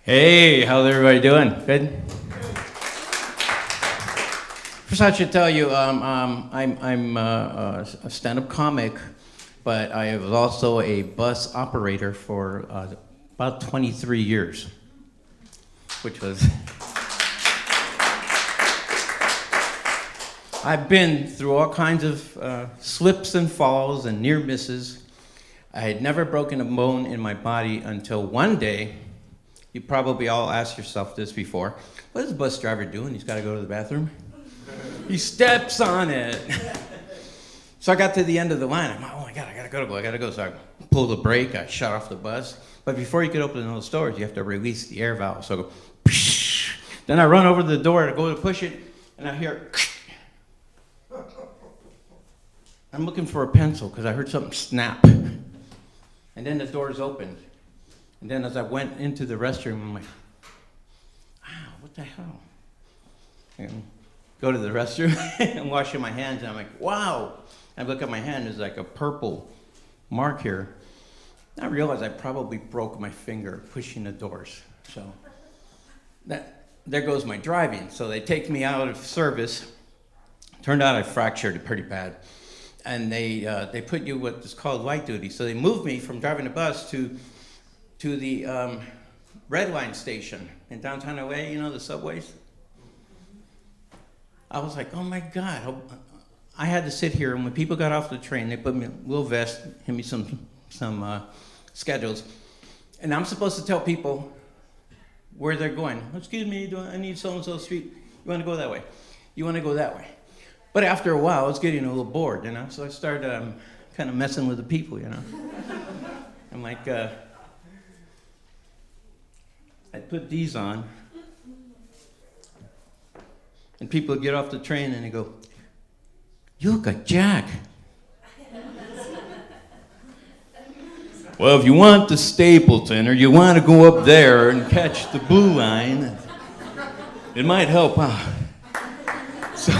Hey, how's everybody doing? Good? First, I should tell you, I'm a stand-up comic, but I was also a bus operator for about 23 years, which was... I've been through all kinds of slips and falls and near misses. I had never broken a bone in my body until one day. You probably all asked yourself this before. What is a bus driver doing? He's got to go to the bathroom. He steps on it. So I got to the end of the line. I'm like, oh my God, I gotta go. So I pulled the brake, I shut off the bus. But before you could open those doors, you have to release the air valve. So I go, psh. Then I run over to the door to go to push it, and I hear, I'm looking for a pencil because I heard something snap. And then the doors opened. And then as I went into the restroom, I'm like, wow, what the hell? And go to the restroom and washing my hands, and I'm like, wow. I look at my hand, there's like a purple mark here. I realized I probably broke my finger pushing the doors. So there goes my driving. So they take me out of service. Turned out I fractured it pretty bad. And they put you what is called light duty. So they moved me from driving a bus to the Red Line station in downtown LA, you know, the subways. I was like, oh my God. I had to sit here, and when people got off the train, they put me in a little vest, give me some schedules, and I'm supposed to tell people where they're going. Excuse me, I need so-and-so street. You want to go that way? You want to go that way? But after a while, I was getting a little bored, you know, so I started kind of messing with the people, you know. I'm like, I put these on, and people get off the train and they go, you look like Jack. Well, if you want the Stapleton, or you want to go up there and catch the blue line, it might help out. So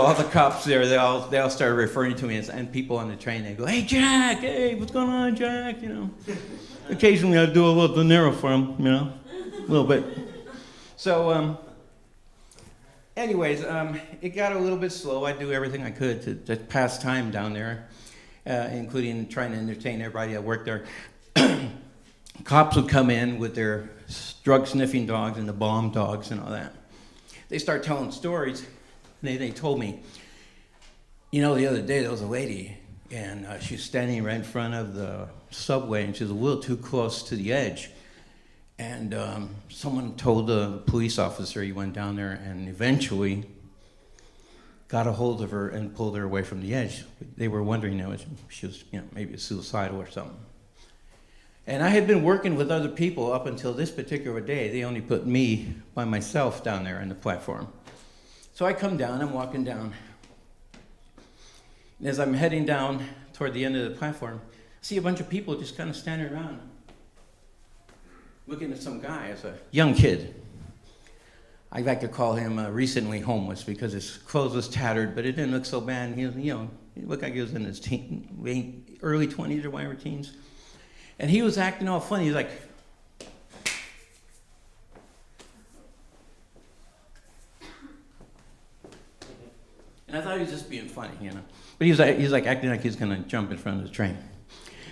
all the cops there, they all started referring to me, and people on the train, they go, hey, Jack, hey, what's going on, Jack, you know. Occasionally I do a little De Niro for them, you know, a little bit. So, anyways, it got a little bit slow. I do everything I could to pass time down there, including trying to entertain everybody that worked there. Cops would come in with their drug-sniffing dogs and the bomb dogs and all that. They start telling stories. They told me, you know, the other day there was a lady, and she was standing right in front of the subway, and she was a little too close to the edge. And someone told the police officer, he went down there and eventually got a hold of her and pulled her away from the edge. They were wondering, you know, if she was, you know, maybe suicidal or something. And I had been working with other people up until this particular day. They only put me by myself down there on the platform. So I come down, I'm walking down. And as I'm heading down toward the end of the platform, I see a bunch of people just kind of standing around, looking at some guy as a young kid. I like to call him recently homeless because his clothes was tattered, but it didn't look so bad. He was, you know, he looked like he was in his early 20s or whatever, teens. And he was acting all funny. He was like, and I thought he was just being funny, you know. But he was like acting like he was gonna jump in front of the train.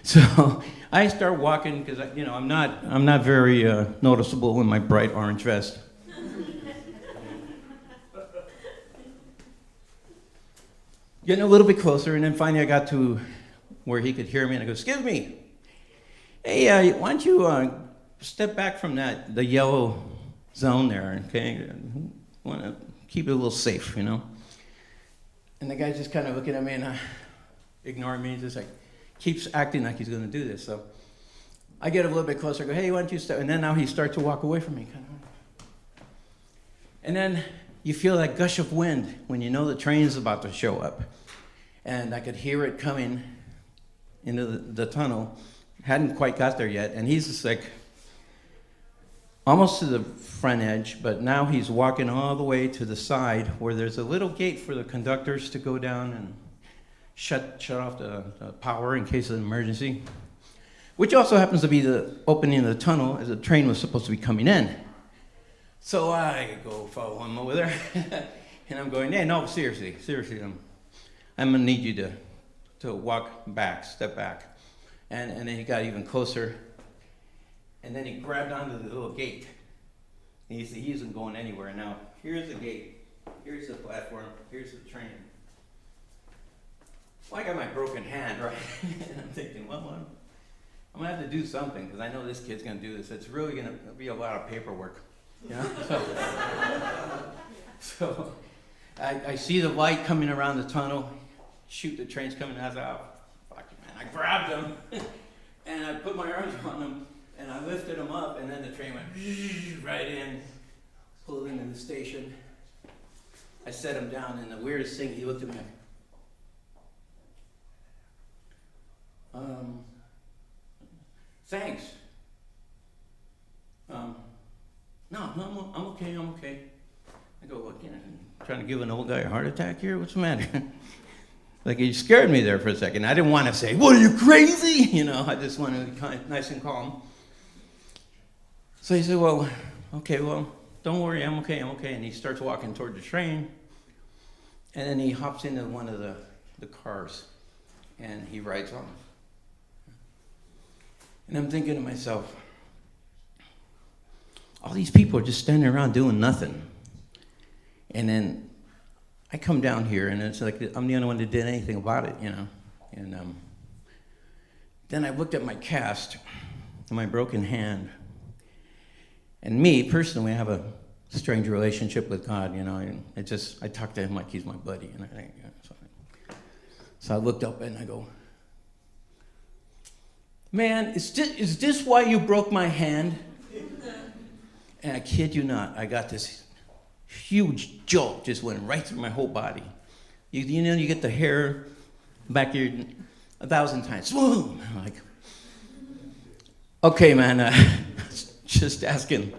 So I start walking because, you know, I'm not very noticeable in my bright orange vest. Getting a little bit closer, and then finally I got to where he could hear me, and I go, excuse me, hey, why don't you step back from the yellow zone there, okay? I want to keep it a little safe, you know? And the guy's just kind of looking at me and ignoring me, just like, keeps acting like he's going to do this. So I get a little bit closer, I go, hey, why don't you step? And then now he starts to walk away from me, kind of. And then you feel that gush of wind when you know the train's about to show up. And I could hear it coming into the tunnel. Hadn't quite got there yet. And he's just like, almost to the front edge, but now he's walking all the way to the side where there's a little gate for the conductors to go down and shut off the power in case of an emergency. which also happens to be the opening of the tunnel as the train was supposed to be coming in. So I go follow him over there, and I'm going, hey, no, seriously, I'm gonna need you to walk back, step back. And then he got even closer, and then he grabbed onto the little gate. And he said, he isn't going anywhere. Now, here's the gate, here's the platform, here's the train. Well, I got my broken hand, right? And I'm thinking, well, I'm gonna have to do something, because I know this kid's gonna do this. It's really gonna be a lot of paperwork, you know? So I see the light coming around the tunnel. Shoot, the train's coming. I was like, oh, fuck it, man. I grabbed him, and I put my arms on him, and I lifted him up, and then the train went right in, pulled into the station. I set him down, and the weirdest thing, he looked at me like, thanks. No, I'm okay. I go, look, trying to give an old guy a heart attack here? What's the matter? Like, he scared me there for a second. I didn't want to say, what, are you crazy? You know, I just wanted to be kind of nice and calm. So he said, well, okay, well, don't worry, I'm okay. And he starts walking toward the train, and then he hops into one of the cars, and he rides off. And I'm thinking to myself, all these people are just standing around doing nothing. And then I come down here, and it's like I'm the only one that did anything about it, you know. And then I looked at my cast and my broken hand. And me, personally, I have a strange relationship with God, you know. I talk to him like he's my buddy. And so I looked up and I go, man, is this why you broke my hand? And I kid you not, I got this huge jolt just went right through my whole body. You know, you get the hair back here 1,000 times. Boom! I'm like, okay, man, just asking.